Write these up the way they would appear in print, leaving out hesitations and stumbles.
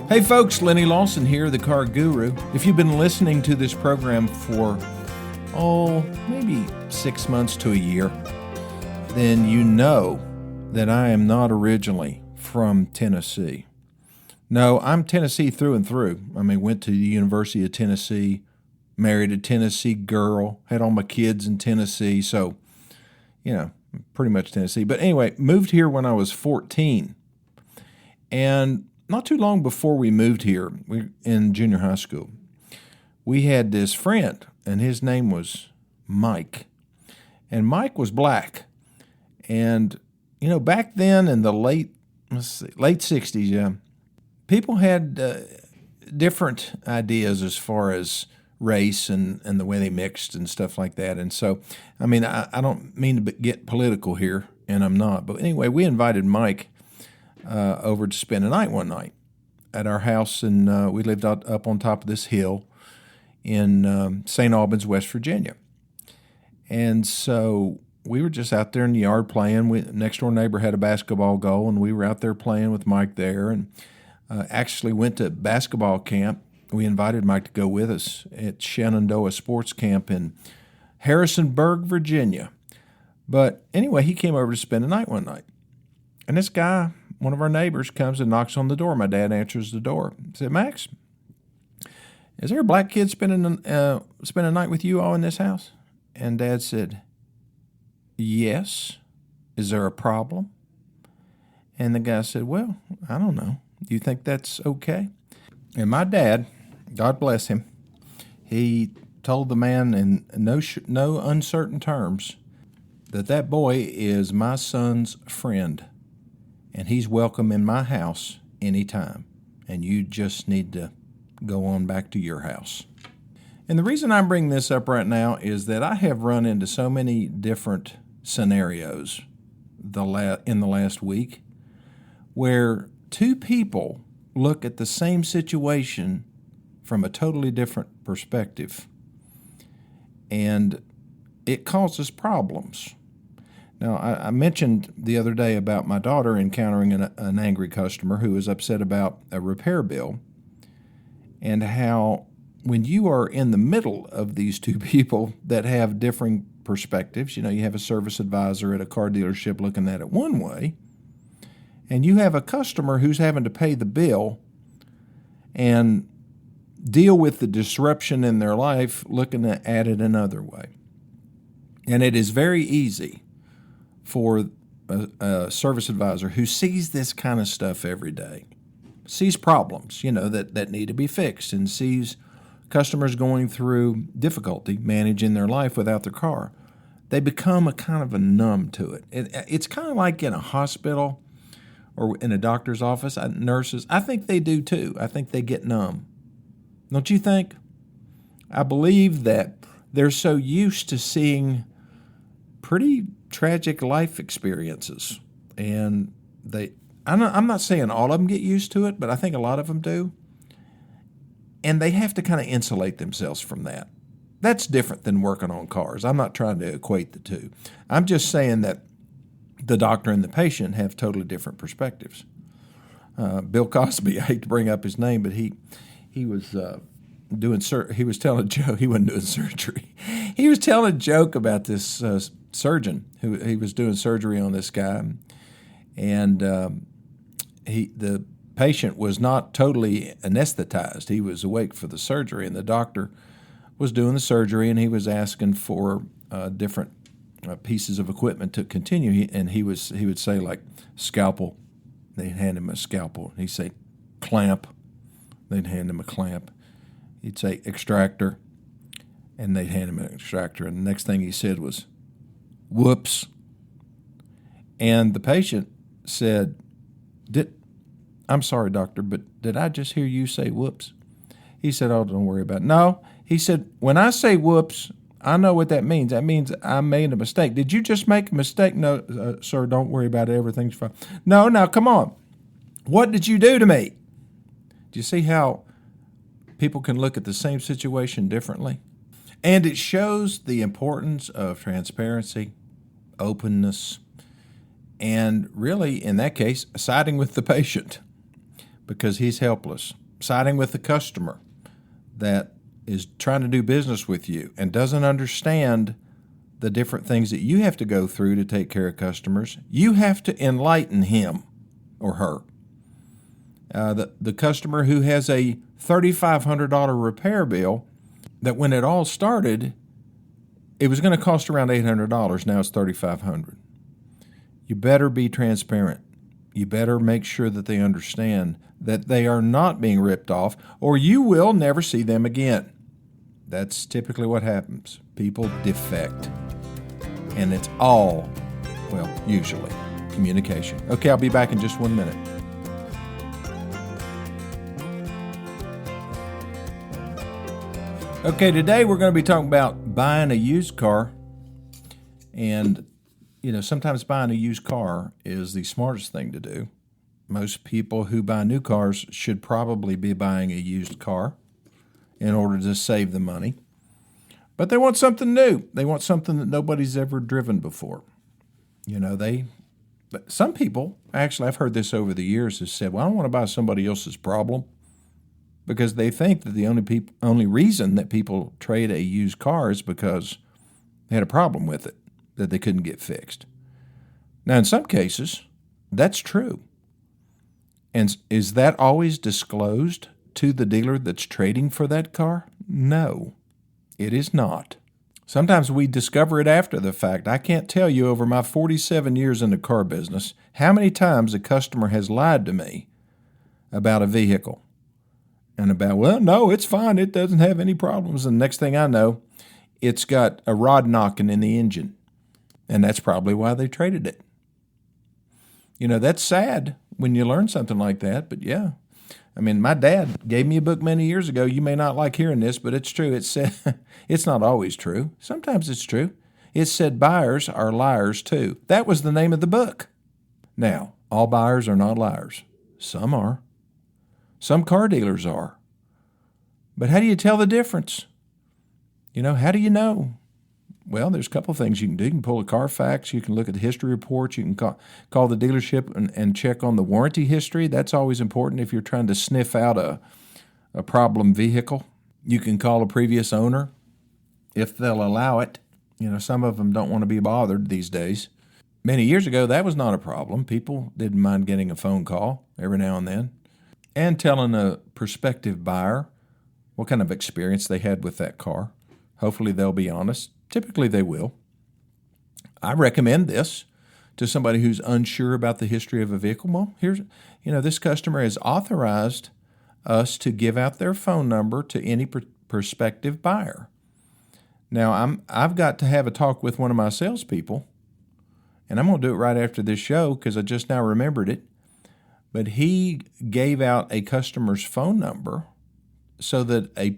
Hey folks, Lenny Lawson here, the Car Guru. If you've been listening to this program for, maybe 6 months to a year, then you know that I am not originally from Tennessee. No, I'm Tennessee through and through. Went to the University of Tennessee, married a Tennessee girl, had all my kids in Tennessee, so, pretty much Tennessee. But anyway, moved here when I was 14. And not too long before we moved here, in junior high school, we had this friend, and his name was Mike. And Mike was black. And, back then in the late 60s, people had different ideas as far as race and the way they mixed and stuff like that. And so, I don't mean to get political here, and I'm not. But anyway, we invited Mike over to spend a night one night at our house, and we lived up on top of this hill in St. Albans, West Virginia. And so we were just out there in the yard playing. Next door neighbor had a basketball goal, and we were out there playing with Mike there, and actually went to basketball camp. We invited Mike to go with us at Shenandoah Sports Camp in Harrisonburg, Virginia. But anyway, he came over to spend the night one night. And this guy, one of our neighbors, comes and knocks on the door. My dad answers the door. He said, "Max, is there a black kid spending a night with you all in this house?" And Dad said, "Yes. Is there a problem?" And the guy said, "Well, I don't know. Do you think that's okay?" And my dad, God bless him, he told the man in no uncertain terms that boy is my son's friend. And he's welcome in my house anytime. And you just need to go on back to your house. And the reason I'm bringing this up right now is that I have run into so many different scenarios in the last week where two people look at the same situation from a totally different perspective. And it causes problems. Now, I mentioned the other day about my daughter encountering an angry customer who was upset about a repair bill, and how when you are in the middle of these two people that have differing perspectives, you have a service advisor at a car dealership looking at it one way, and you have a customer who's having to pay the bill and deal with the disruption in their life looking at it another way. And it is very easy for a service advisor who sees this kind of stuff every day, sees problems, that need to be fixed, and sees customers going through difficulty managing their life without their car. They become a kind of a numb to it. It's kind of like in a hospital or in a doctor's office, nurses, I think they do too. I think they get numb. Don't you think? I believe that they're so used to seeing pretty tragic life experiences, and I'm not saying all of them get used to it, but I think a lot of them do, and they have to kind of insulate themselves from that. That's different than working on cars. I'm not trying to equate the two. I'm just saying that the doctor and the patient have totally different perspectives. Bill Cosby, I hate to bring up his name, but he was he was telling a joke. He wasn't doing surgery. He was telling a joke about this surgeon who he was doing surgery on this guy, and the patient was not totally anesthetized. He was awake for the surgery, and the doctor was doing the surgery, and he was asking for different pieces of equipment to continue. He would say, like, scalpel. They'd hand him a scalpel. He'd say clamp. They'd hand him a clamp. He'd say extractor, and they'd hand him an extractor. And the next thing he said was, "Whoops." And the patient said, "I'm sorry, doctor, but did I just hear you say whoops?" He said, "Oh, don't worry about it." "No." He said, "When I say whoops, I know what that means. That means I made a mistake. Did you just make a mistake?" "No, sir, don't worry about it. Everything's fine." "No, now, come on. What did you do to me?" Do you see how people can look at the same situation differently? And it shows the importance of transparency, openness, and really, in that case, siding with the patient. because he's helpless, siding with the customer that is trying to do business with you and doesn't understand the different things that you have to go through to take care of customers. You have to enlighten him or her. The customer who has a $3,500 repair bill that when it all started, it was going to cost around $800. Now it's $3,500. You better be transparent. You better make sure that they understand that they are not being ripped off, or you will never see them again. That's typically what happens. People defect. And it's all, well, usually, communication. Okay, I'll be back in just 1 minute. Okay, today we're going to be talking about buying a used car. And, sometimes buying a used car is the smartest thing to do. Most people who buy new cars should probably be buying a used car in order to save the money. But they want something new. They want something that nobody's ever driven before. But some people, actually I've heard this over the years, have said, well, I don't want to buy somebody else's problem, because they think that the only reason that people trade a used car is because they had a problem with it that they couldn't get fixed. Now, in some cases, that's true. And is that always disclosed to the dealer that's trading for that car? No, it is not. Sometimes we discover it after the fact. I can't tell you over my 47 years in the car business how many times a customer has lied to me about a vehicle and about, well, no, it's fine. It doesn't have any problems. And the next thing I know, it's got a rod knocking in the engine. And that's probably why they traded it. That's sad when you learn something like that, but yeah. My dad gave me a book many years ago. You may not like hearing this, but it's true. It said, it's not always true. Sometimes it's true. It said buyers are liars too. That was the name of the book. Now, all buyers are not liars. Some are. Some car dealers are. But how do you tell the difference? How do you know? Well, there's a couple of things you can do. You can pull a Carfax. You can look at the history reports. You can call the dealership and check on the warranty history. That's always important if you're trying to sniff out a problem vehicle. You can call a previous owner if they'll allow it. Some of them don't want to be bothered these days. Many years ago, that was not a problem. People didn't mind getting a phone call every now and then and telling a prospective buyer what kind of experience they had with that car. Hopefully they'll be honest. Typically they will. I recommend this to somebody who's unsure about the history of a vehicle. Well, this customer has authorized us to give out their phone number to any prospective buyer. Now, I've got to have a talk with one of my salespeople, and I'm going to do it right after this show because I just now remembered it. But he gave out a customer's phone number so that a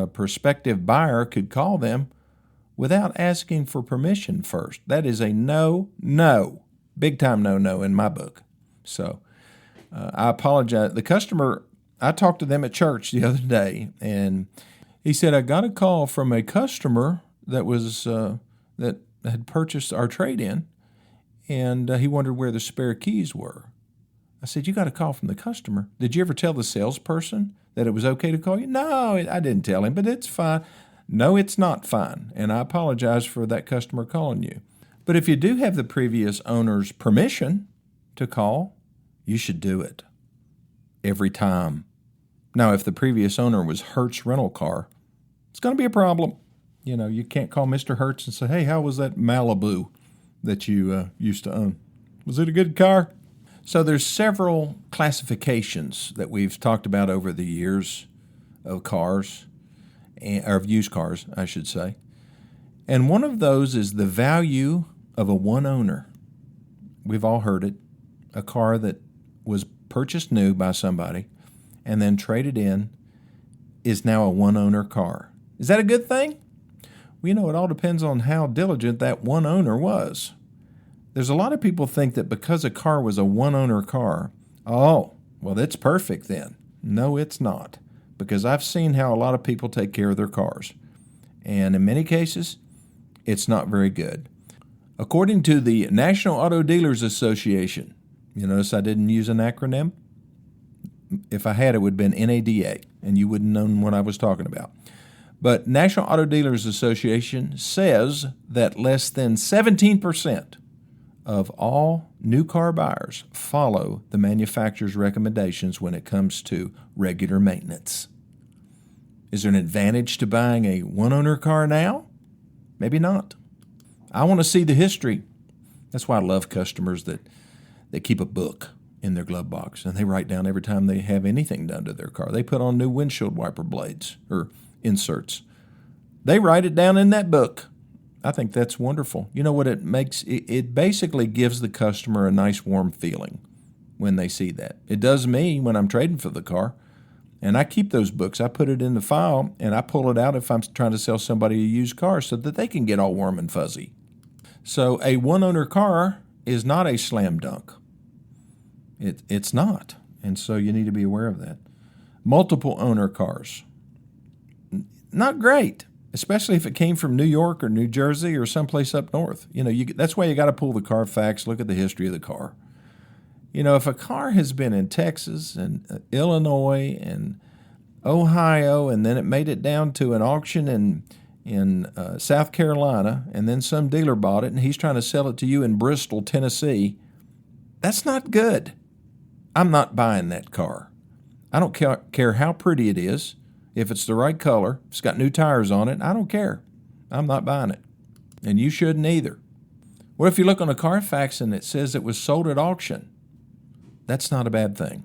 prospective buyer could call them without asking for permission first. That is a no, big time no in my book. So I apologize. The customer, I talked to them at church the other day, and he said, I got a call from a customer that was that had purchased our trade-in, and he wondered where the spare keys were. I said, you got a call from the customer. Did you ever tell the salesperson that it was okay to call you? No, I didn't tell him, but it's fine. No, it's not fine, and I apologize for that customer calling you. But if you do have the previous owner's permission to call, you should do it every time. Now, if the previous owner was Hertz Rental Car, it's going to be a problem. You can't call Mr. Hertz and say, hey, how was that Malibu that you used to own? Was it a good car? So there's several classifications that we've talked about over the years of cars, or of used cars, I should say. And one of those is the value of a one owner. We've all heard it. A car that was purchased new by somebody and then traded in is now a one owner car. Is that a good thing? Well, it all depends on how diligent that one owner was. There's a lot of people think that because a car was a one owner car, oh, well, that's perfect then. No, it's not. Because I've seen how a lot of people take care of their cars. And in many cases, it's not very good. According to the National Auto Dealers Association, you notice I didn't use an acronym? If I had, it would have been NADA, and you wouldn't know what I was talking about. But National Auto Dealers Association says that less than 17% of all new car buyers follow the manufacturer's recommendations when it comes to regular maintenance. Is there an advantage to buying a one-owner car now? Maybe not. I want to see the history. That's why I love customers that keep a book in their glove box, and they write down every time they have anything done to their car. They put on new windshield wiper blades or inserts. They write it down in that book. I think that's wonderful. You know what it makes? It basically gives the customer a nice warm feeling when they see that. It does me when I'm trading for the car. And I keep those books. I put it in the file, and I pull it out if I'm trying to sell somebody a used car so that they can get all warm and fuzzy. So a one-owner car is not a slam dunk. It's not. And so you need to be aware of that. Multiple owner cars. Not great, especially if it came from New York or New Jersey or someplace up north. That's why you got to pull the Carfax, look at the history of the car. If a car has been in Texas and Illinois and Ohio, and then it made it down to an auction in South Carolina, and then some dealer bought it and he's trying to sell it to you in Bristol, Tennessee, that's not good. I'm not buying that car. I don't care how pretty it is. If it's the right color, it's got new tires on it, I don't care. I'm not buying it. And you shouldn't either. What if you look on a Carfax and it says it was sold at auction? That's not a bad thing.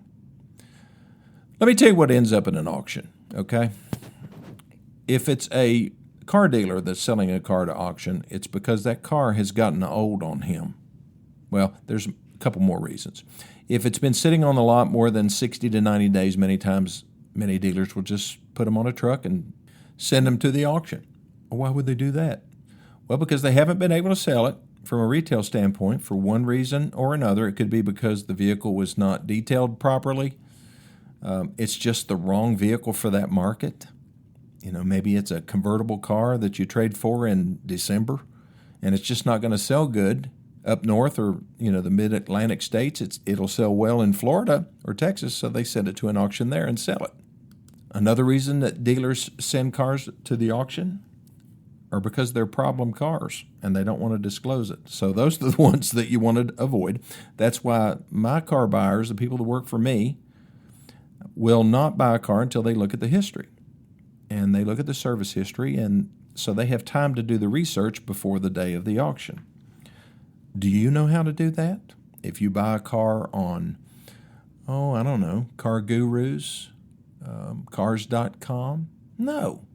Let me tell you what ends up in an auction, okay? If it's a car dealer that's selling a car to auction, it's because that car has gotten old on him. Well, there's a couple more reasons. If it's been sitting on the lot more than 60 to 90 days, many times, many dealers will just put them on a truck and send them to the auction. Well, why would they do that? Well, because they haven't been able to sell it from a retail standpoint for one reason or another. It could be because the vehicle was not detailed properly. It's just the wrong vehicle for that market. Maybe it's a convertible car that you trade for in December, and it's just not going to sell good up north or, the mid-Atlantic states. It'll sell well in Florida or Texas, so they send it to an auction there and sell it. Another reason that dealers send cars to the auction are because they're problem cars and they don't want to disclose it. So those are the ones that you want to avoid. That's why my car buyers, the people that work for me, will not buy a car until they look at the history. And they look at the service history, and so they have time to do the research before the day of the auction. Do you know how to do that? If you buy a car on, Car Gurus, Cars.com, no,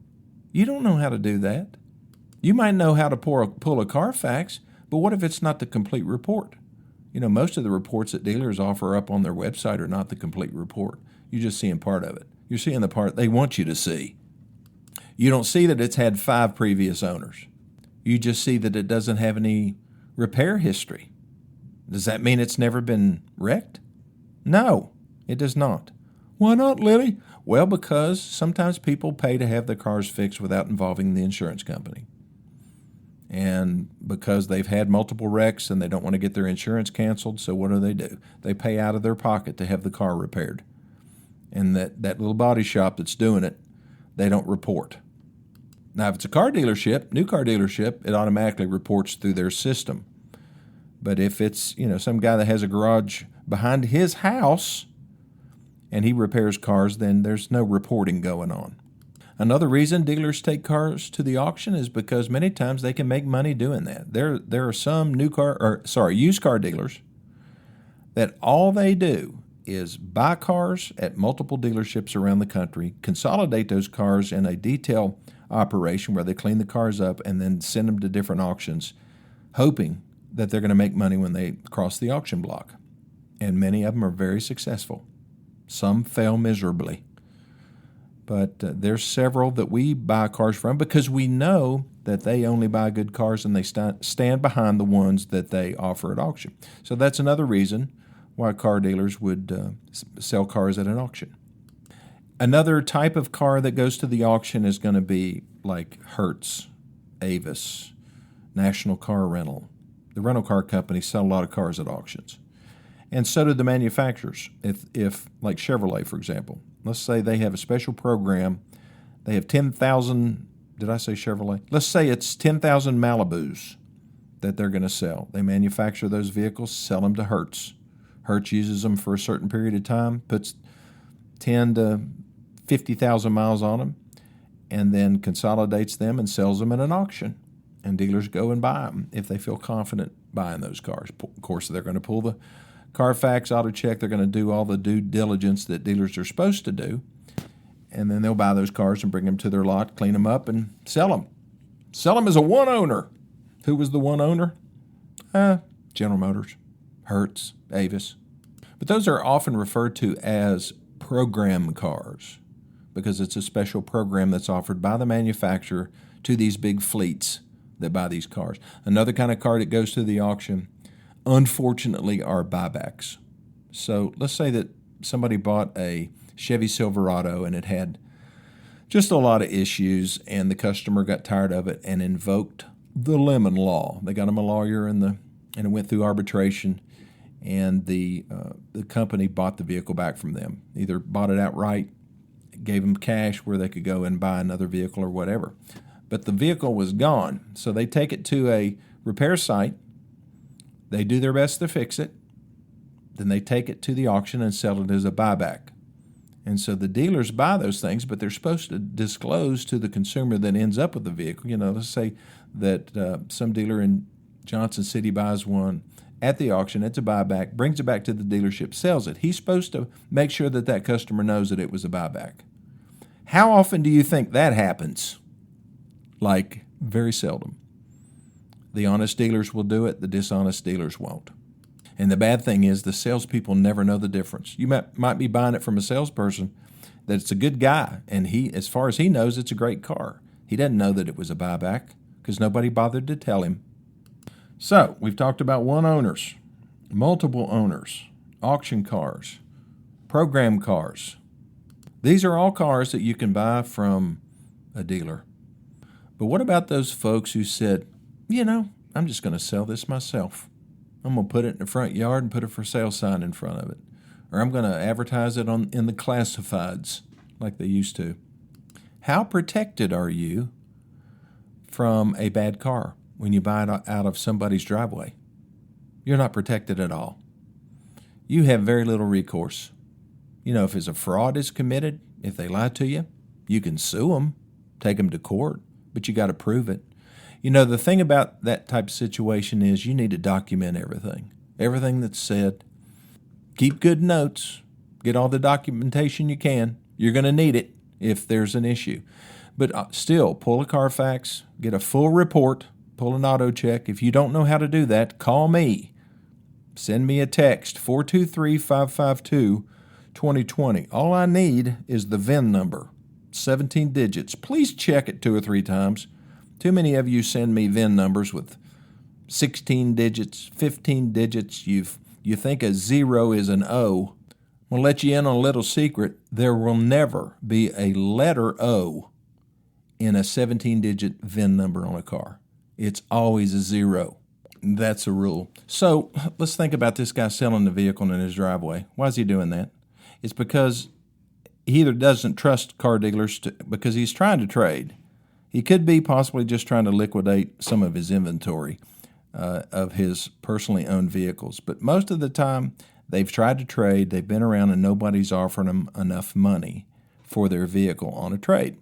you don't know how to do that. You might know how to pull a Carfax, but what if it's not the complete report? Most of the reports that dealers offer up on their website are not the complete report. You're just seeing part of it. You're seeing the part they want you to see. You don't see that it's had 5 previous owners. You just see that it doesn't have any repair history. Does that mean it's never been wrecked? No, it does not. Why not, Lily? Well, because sometimes people pay to have their cars fixed without involving the insurance company. And because they've had multiple wrecks and they don't want to get their insurance canceled, so what do? They pay out of their pocket to have the car repaired. And that little body shop that's doing it, they don't report. Now, if it's a car dealership, new car dealership, it automatically reports through their system. But if it's, some guy that has a garage behind his house and he repairs cars, then there's no reporting going on. Another reason dealers take cars to the auction is because many times they can make money doing that. There are some used car dealers that all they do is buy cars at multiple dealerships around the country, consolidate those cars in a detail operation where they clean the cars up and then send them to different auctions, hoping that they're going to make money when they cross the auction block. And many of them are very successful. Some fail miserably. But there's several that we buy cars from because we know that they only buy good cars and they stand behind the ones that they offer at auction. So that's another reason why car dealers would sell cars at an auction. Another type of car that goes to the auction is going to be like Hertz, Avis, National Car Rental. The rental car companies sell a lot of cars at auctions. And so do the manufacturers. If like Chevrolet, for example, let's say they have a special program. They have 10,000, did I say Chevrolet? Let's say it's 10,000 Malibus that they're going to sell. They manufacture those vehicles, sell them to Hertz. Hertz uses them for a certain period of time, puts 10 to 50,000 miles on them, and then consolidates them and sells them at an auction. And dealers go and buy them if they feel confident buying those cars. Of course, they're going to pull the Carfax auto check. They're going to do all the due diligence that dealers are supposed to do. And then they'll buy those cars and bring them to their lot, clean them up, and sell them. Sell them as a one owner. Who was the one owner? General Motors, Hertz, Avis. But those are often referred to as program cars because it's a special program that's offered by the manufacturer to these big fleets that buy these cars. Another kind of car that goes to the auction, unfortunately, are buybacks. So let's say that somebody bought a Chevy Silverado and it had just a lot of issues, and the customer got tired of it and invoked the lemon law. They got him a lawyer, and it went through arbitration, and the company bought the vehicle back from them. Either bought it outright, gave them cash where they could go and buy another vehicle or whatever. But the vehicle was gone, so they take it to a repair site. They do their best to fix it. Then they take it to the auction and sell it as a buyback. And so the dealers buy those things, but they're supposed to disclose to the consumer that ends up with the vehicle. You know, let's say that some dealer in Johnson City buys one at the auction, it's a buyback, brings it back to the dealership, sells it. He's supposed to make sure that that customer knows that it was a buyback. How often do you think that happens? Like, very seldom. The honest dealers will do it, the dishonest dealers won't. And the bad thing is the salespeople never know the difference. You might be buying it from a salesperson that it's a good guy, and he, as far as he knows, it's a great car. He doesn't know that it was a buyback because nobody bothered to tell him. So we've talked about one owners, multiple owners, auction cars, program cars. These are all cars that you can buy from a dealer. But what about those folks who said, you know, I'm just going to sell this myself. I'm going to put it in the front yard and put a for sale sign in front of it. Or I'm going to advertise it in the classifieds like they used to. How protected are you from a bad car when you buy it out of somebody's driveway? You're not protected at all. You have very little recourse. You know, if a fraud is committed, if they lie to you, you can sue them, take them to court, but you got to prove it. You know, the thing about that type of situation is you need to document everything that's said. Keep good notes. Get all the documentation you can. You're going to need it if there's an issue. But still, pull a Carfax, get a full report, pull an auto check. If you don't know how to do that, call me. Send me a text, 423-552-2020. All I need is the VIN number, 17 digits. Please check it 2 or 3 times. Too many of you send me VIN numbers with 16 digits, 15 digits. You think a 0 is an O. I'll let you in on a little secret. There will never be a letter O in a 17-digit VIN number on a car. It's always a 0. That's a rule. So let's think about this guy selling the vehicle in his driveway. Why is he doing that? It's because he either doesn't trust car dealers because he's trying to trade. He could be possibly just trying to liquidate some of his inventory of his personally owned vehicles. But most of the time, they've tried to trade, they've been around, and nobody's offering them enough money for their vehicle on a trade.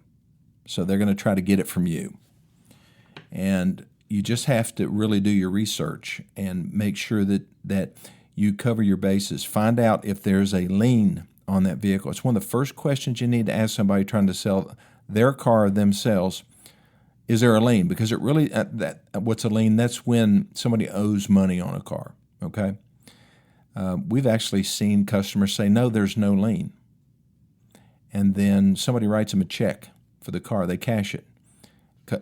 So they're going to try to get it from you. And you just have to really do your research and make sure that you cover your bases. Find out if there's a lien on that vehicle. It's one of the first questions you need to ask somebody trying to sell their car themselves. Is there a lien? Because it really, what's a lien? That's when somebody owes money on a car, okay? We've actually seen customers say, no, there's no lien. And then somebody writes them a check for the car. They cash it.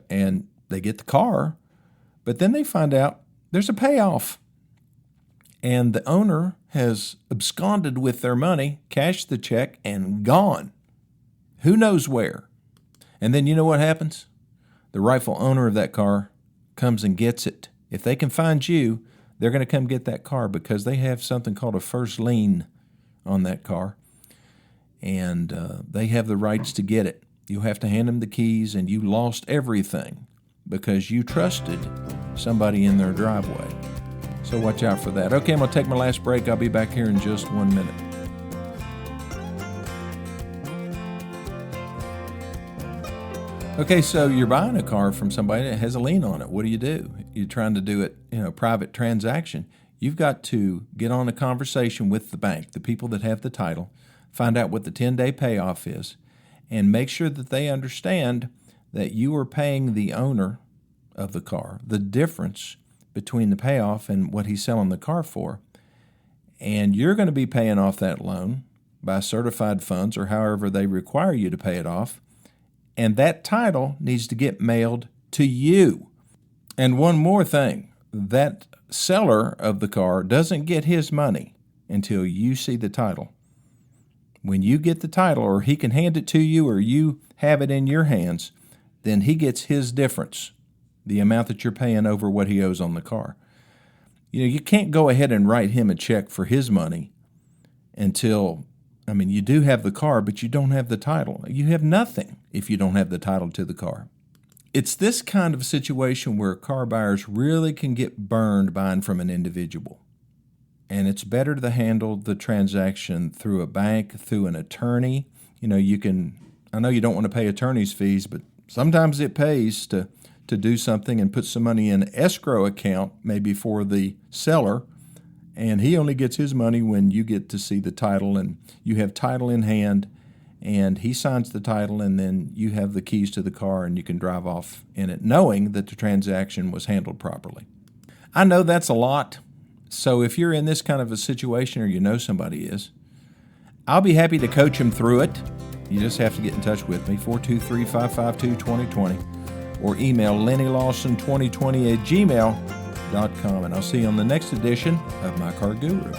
And they get the car, but then they find out there's a payoff. And the owner has absconded with their money, cashed the check, and gone. Who knows where? And then you know what happens? The rightful owner of that car comes and gets it. If they can find you, they're going to come get that car because they have something called a first lien on that car, and they have the rights to get it. You have to hand them the keys, and you lost everything because you trusted somebody in their driveway. So watch out for that. Okay, I'm going to take my last break. I'll be back here in just 1 minute. Okay, so you're buying a car from somebody that has a lien on it. What do? You're trying to do it, private transaction. You've got to get on a conversation with the bank, the people that have the title, find out what the 10-day payoff is, and make sure that they understand that you are paying the owner of the car the difference between the payoff and what he's selling the car for. And you're going to be paying off that loan by certified funds or however they require you to pay it off. And that title needs to get mailed to you. And one more thing, that seller of the car doesn't get his money until you see the title. When you get the title, or he can hand it to you, or you have it in your hands, then he gets his difference, the amount that you're paying over what he owes on the car. You can't go ahead and write him a check for his money until, you do have the car, but you don't have the title. You have nothing if you don't have the title to the car. It's this kind of situation where car buyers really can get burned buying from an individual. And it's better to handle the transaction through a bank, through an attorney. I know you don't want to pay attorney's fees, but sometimes it pays to do something and put some money in an escrow account, maybe for the seller, and he only gets his money when you get to see the title and you have title in hand, and he signs the title, and then you have the keys to the car and you can drive off in it knowing that the transaction was handled properly. I know that's a lot, so if you're in this kind of a situation or you know somebody is, I'll be happy to coach them through it. You just have to get in touch with me, 423-552-2020, or email LennyLawson2020@gmail.com, and I'll see you on the next edition of My Car Guru.